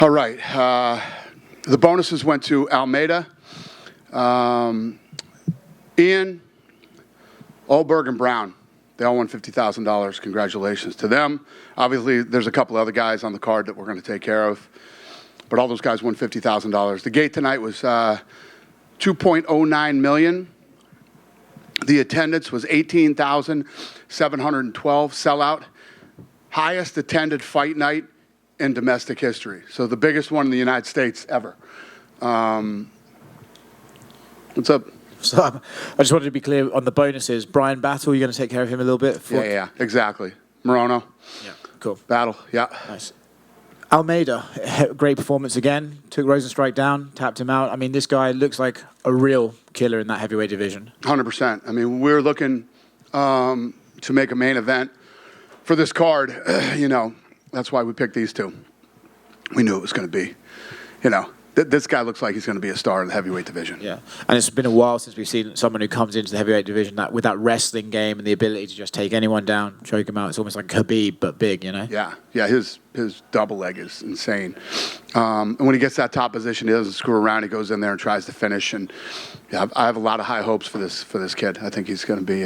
All right. The bonuses went to Almeida, Ian, Olberg, and Brown. They all won $50,000. Congratulations to them. Obviously, there's a couple other guys on the card that we're going to take care of, but all those guys won $50,000. The gate tonight was $2.09 million. The attendance was 18,712. Sellout. Highest attended fight night in domestic history. So the biggest one in the United States ever. What's up? So I just wanted to be clear on the bonuses. Brian Battle, you're going to take care of him a little bit? Yeah, exactly. Morono. Yeah, cool. Battle, yeah. Nice. Almeida, great performance again. Took Rosenstrike down, tapped him out. I mean, this guy looks like a real killer in that heavyweight division. 100%. I mean, we're looking to make a main event for this card. That's why we picked these two. We knew it was going to be, this guy looks like he's going to be a star in the heavyweight division. Yeah, and it's been a while since we've seen someone who comes into the heavyweight division with that wrestling game and the ability to just take anyone down, choke him out. It's almost like Khabib, but big, Yeah, his double leg is insane. And when he gets that top position, he doesn't screw around. He goes in there and tries to finish. And yeah, I have a lot of high hopes for this kid. I think he's going to be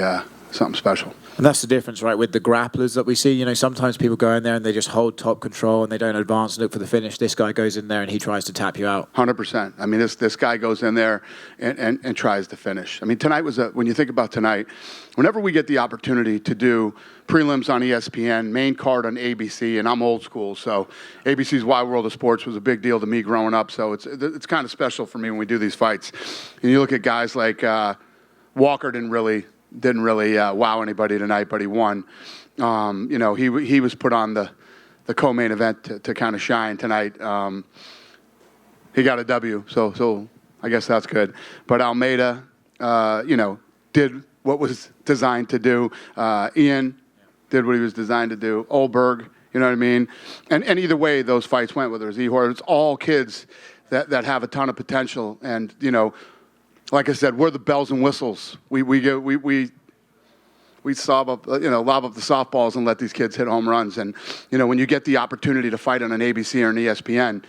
something special. And that's the difference, right, with the grapplers that we see. Sometimes people go in there and they just hold top control and they don't advance and look for the finish. This guy goes in there and he tries to tap you out. 100%. I mean, this guy goes in there and tries to finish. I mean, tonight was when you think about tonight, whenever we get the opportunity to do prelims on ESPN, main card on ABC, and I'm old school, so ABC's Wide World of Sports was a big deal to me growing up, so it's kind of special for me when we do these fights. And you look at guys like Walker didn't really wow anybody tonight, but he won. He was put on the co-main event to kind of shine tonight. He got a W, so I guess that's good. But Almeida, did what was designed to do. Ian did what he was designed to do. Olberg, you know what I mean? And either way those fights went, whether it was Ehor, it's all kids that have a ton of potential. And, like I said, we're the bells and whistles. We lob up the softballs and let these kids hit home runs. And when you get the opportunity to fight on an ABC or an ESPN,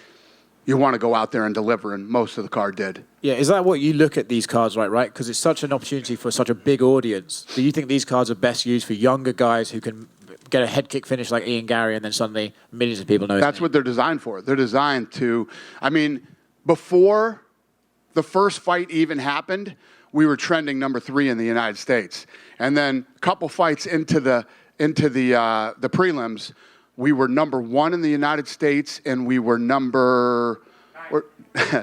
you want to go out there and deliver, and most of the card did. Yeah, is that what you look at these cards right? Because it's such an opportunity for such a big audience. Do you think these cards are best used for younger guys who can get a head kick finish like Ian Gary, and then suddenly millions of people know? That's what they're designed for. They're designed to. I mean, before the first fight even happened, we were trending number 3 in the United States. And then a couple fights into the prelims, we were number 1 in the United States, and we were number,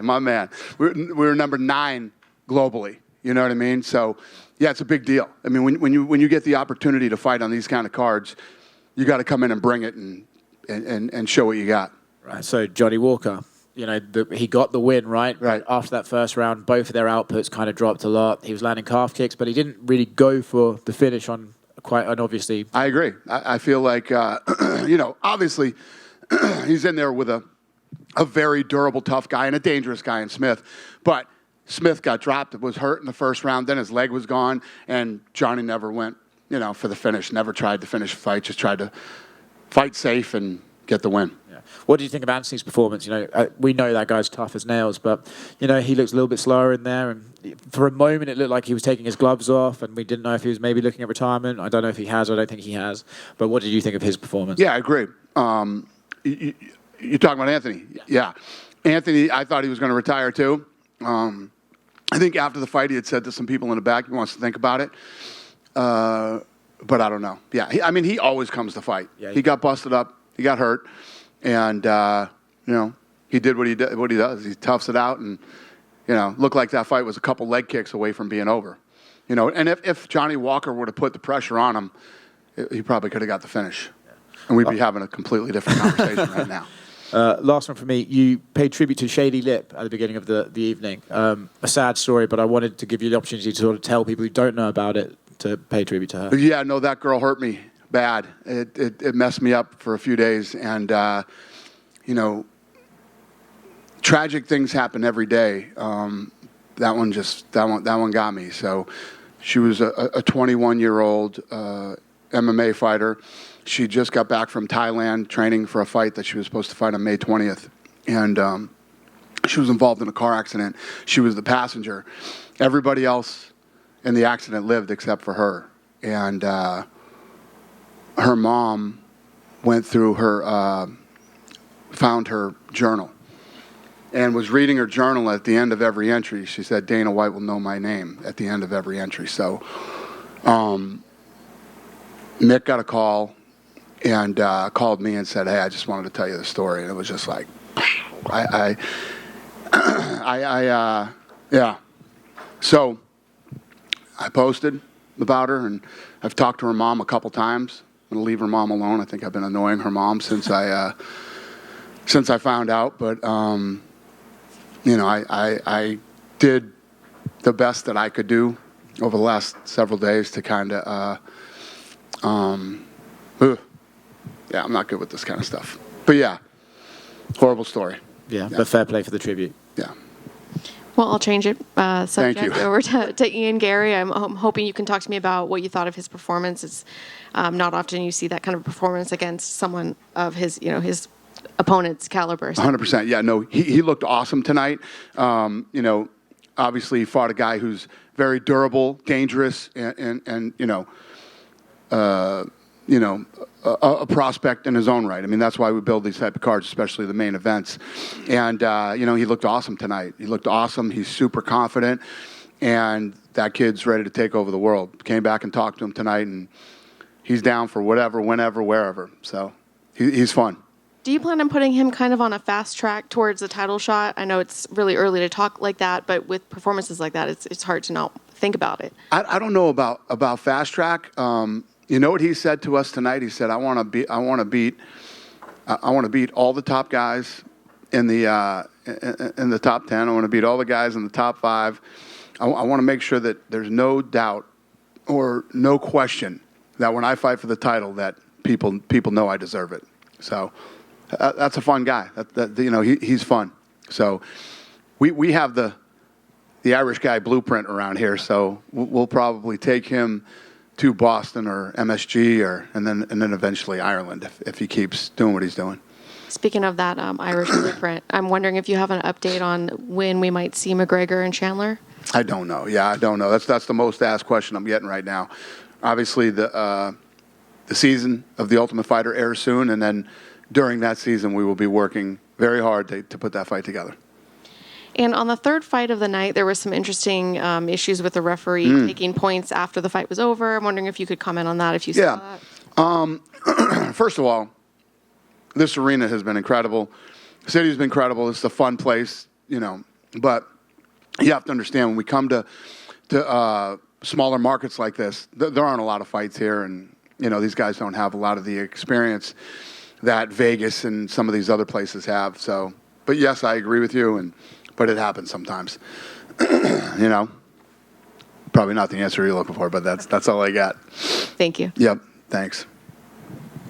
my man, we were number 9 globally. You know what I mean? So, yeah, it's a big deal. I mean, when you get the opportunity to fight on these kind of cards, you got to come in and bring it and show what you got. Right. So Johnny Walker. He got the win, right? Right. After that first round, both of their outputs kind of dropped a lot. He was landing calf kicks, but he didn't really go for the finish on quite an obviously. I agree. I feel like, obviously he's in there with a very durable, tough guy and a dangerous guy in Smith. But Smith got dropped, was hurt in the first round, then his leg was gone, and Johnny never went, for the finish, never tried to finish the fight, just tried to fight safe and get the win. Yeah. What do you think of Anthony's performance? We know that guy's tough as nails, but he looks a little bit slower in there. And for a moment, it looked like he was taking his gloves off, and we didn't know if he was maybe looking at retirement. I don't know if he has. I don't think he has. But what did you think of his performance? Yeah, I agree. You're talking about Anthony? Yeah. Anthony, I thought he was going to retire too. I think after the fight, he had said to some people in the back, he wants to think about it. But I don't know. Yeah, he always comes to fight. Yeah, he got busted up. He got hurt, and he did what he does. He toughs it out, and looked like that fight was a couple leg kicks away from being over. And if Johnny Walker were to put the pressure on him, he probably could have got the finish, and we'd be having a completely different conversation right now. Last one for me. You paid tribute to Shady Lip at the beginning of the evening. A sad story, but I wanted to give you the opportunity to sort of tell people who don't know about it to pay tribute to her. Yeah, no, that girl hurt me bad. It messed me up for a few days, and tragic things happen every day. That one got me. So she was a 21-year-old MMA fighter. She just got back from Thailand training for a fight that she was supposed to fight on May 20th. and she was involved in a car accident. She was the passenger. Everybody else in the accident lived except for her. And her mom went through her, found her journal, and was reading her journal at the end of every entry. She said, Dana White will know my name at the end of every entry. So Mick got a call and called me and said, hey, I just wanted to tell you the story. And it was just like, yeah. So I posted about her, and I've talked to her mom a couple times. I'm going to leave her mom alone. I think I've been annoying her mom since I found out. But, you know, I did the best that I could do over the last several days to kind of, yeah, I'm not good with this kind of stuff. But, yeah, horrible story. Yeah, but fair play for the tribute. Yeah. Well, I'll change it subject you. over to Ian Gary. I'm hoping you can talk to me about what you thought of his performance. It's not often you see that kind of performance against someone of his, you know, his opponent's caliber. 100%. Yeah, no, he looked awesome tonight. You know, obviously he fought a guy who's very durable, dangerous, and you know, a prospect in his own right. I mean, that's why we build these type of cards, especially the main events. And, you know, he looked awesome tonight. He looked awesome. He's super confident. And that kid's ready to take over the world. Came back and talked to him tonight, and he's down for whatever, whenever, wherever. So he's fun. Do you plan on putting him kind of on a fast track towards a title shot? I know it's really early to talk like that, but with performances like that, it's hard to not think about it. I don't know about fast track. You know what he said to us tonight? He said, I want to beat all the top guys in the top 10. I want to beat all the guys in the top 5. I want to make sure that there's no doubt or no question that when I fight for the title that people know I deserve it. So that's a fun guy. That you know, he's fun. So we have the Irish guy blueprint around here. So we'll probably take him to Boston or MSG and then eventually Ireland if he keeps doing what he's doing. Speaking of that Irish blueprint, I'm wondering if you have an update on when we might see McGregor and Chandler? I don't know. Yeah, I don't know. That's the most asked question I'm getting right now. Obviously, the season of The Ultimate Fighter airs soon, and then during that season, we will be working very hard to put that fight together. And on the third fight of the night, there was some interesting issues with the referee taking points after the fight was over. I'm wondering if you could comment on that, if you saw that. First of all, this arena has been incredible. The city's been incredible. It's a fun place, you know. But you have to understand, when we come to smaller markets like this, there aren't a lot of fights here. And, you know, these guys don't have a lot of the experience that Vegas and some of these other places have. So, but yes, I agree with you. But it happens sometimes, you know. Probably not the answer you're looking for, but that's all I got. Thank you. Yep, thanks.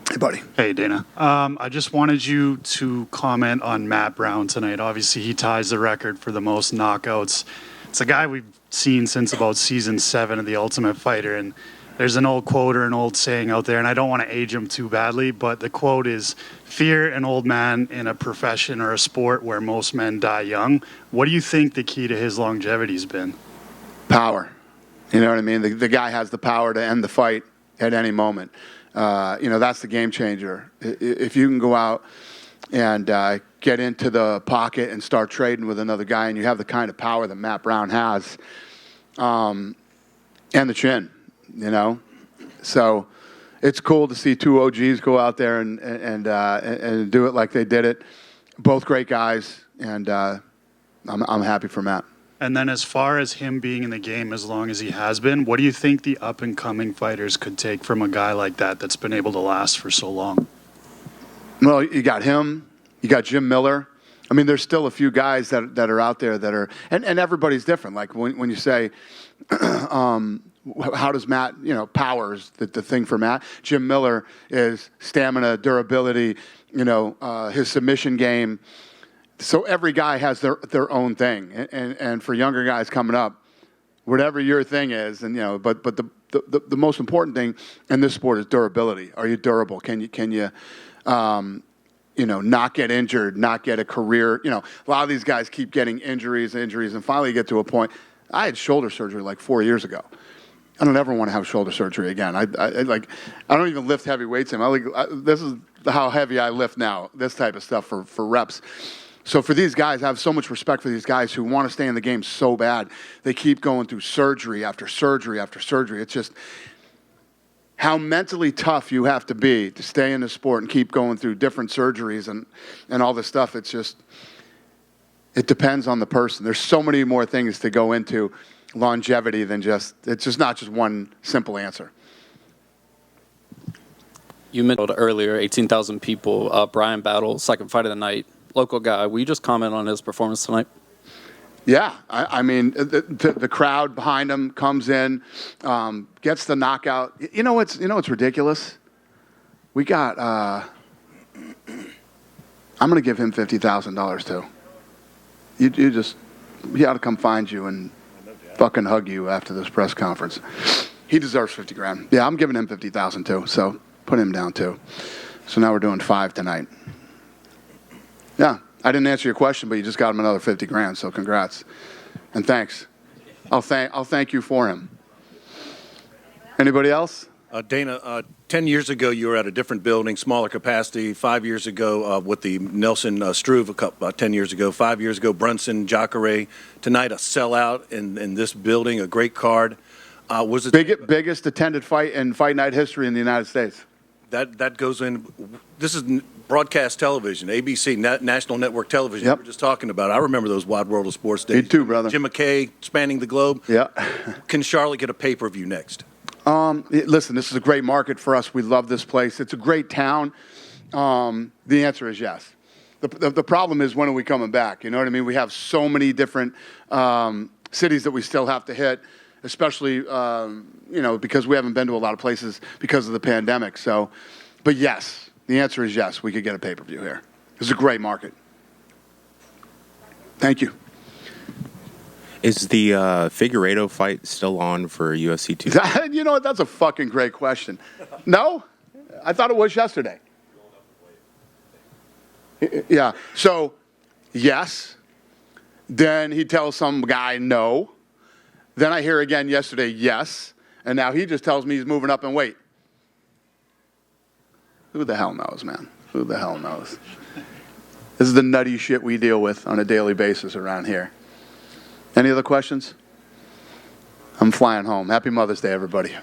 Hey, buddy. Hey, Dana. I just wanted you to comment on Matt Brown tonight. Obviously, he ties the record for the most knockouts. It's a guy we've seen since about season 7 of The Ultimate Fighter, and there's an old quote or an old saying out there, and I don't want to age him too badly, but the quote is, fear an old man in a profession or a sport where most men die young. What do you think the key to his longevity has been? Power. You know what I mean? The guy has the power to end the fight at any moment. You know, that's the game changer. If you can go out and get into the pocket and start trading with another guy, and you have the kind of power that Matt Brown has, and the chin, you know. So it's cool to see two OGs go out there and do it like they did it. Both great guys, and I'm happy for Matt. And then as far as him being in the game as long as he has been, what do you think the up-and-coming fighters could take from a guy like that that's been able to last for so long? Well, you got him. You got Jim Miller. I mean, there's still a few guys that are out there that are, and everybody's different. Like when you say, how does Matt, you know, power is the thing for Matt. Jim Miller is stamina, durability, you know, his submission game. So every guy has their own thing. And for younger guys coming up, whatever your thing is, and, you know, but the most important thing in this sport is durability. Are you durable? Can you not get injured, not get a career. A lot of these guys keep getting injuries, and finally get to a point. I had shoulder surgery like 4 years ago. I don't ever want to have shoulder surgery again. I don't even lift heavy weights anymore. This is how heavy I lift now, this type of stuff for reps. So for these guys, I have so much respect for these guys who want to stay in the game so bad. They keep going through surgery after surgery after surgery. It's just how mentally tough you have to be to stay in the sport and keep going through different surgeries and all this stuff. It depends on the person. There's so many more things to go into longevity than it's just not just one simple answer. You mentioned earlier 18,000 people. Brian Battle, second fight of the night. Local guy. Will you just comment on his performance tonight? Yeah, I mean, the crowd behind him comes in, gets the knockout. You know what's ridiculous? We got. I'm going to give him $50,000 too. He ought to come find you and fucking hug you after this press conference. He deserves $50,000. Yeah, I'm giving him $50,000 too. So put him down too. So now we're doing 5 tonight. Yeah, I didn't answer your question, but you just got him another $50,000. So congrats and thanks. I'll thank you for him. Anybody else? Dana, 10 years ago, you were at a different building, smaller capacity. 5 years ago, with the Nelson Struve Cup, 10 years ago. 5 years ago, Brunson, Jacare. Tonight, a sellout in this building, a great card. Was it biggest attended fight in fight night history in the United States? That goes in. This is broadcast television, ABC, National Network Television. Yep. We were just talking about it. I remember those Wide World of Sports days. Me too, brother. Jim McKay spanning the globe. Yeah. Can Charlotte get a pay-per-view next? Listen, this is a great market for us. We love this place. It's a great town. The answer is yes. The problem is, when are we coming back? You know what I mean? We have so many different cities that we still have to hit, especially, because we haven't been to a lot of places because of the pandemic. So, but yes, the answer is yes. We could get a pay-per-view here. It's a great market. Thank you. Is the Figueiredo fight still on for UFC 2? You know what? That's a fucking great question. No? I thought it was yesterday. Yeah. So, yes. Then he tells some guy no. Then I hear again yesterday, yes. And now he just tells me he's moving up in weight. Who the hell knows, man? Who the hell knows? This is the nutty shit we deal with on a daily basis around here. Any other questions? I'm flying home. Happy Mother's Day, everybody.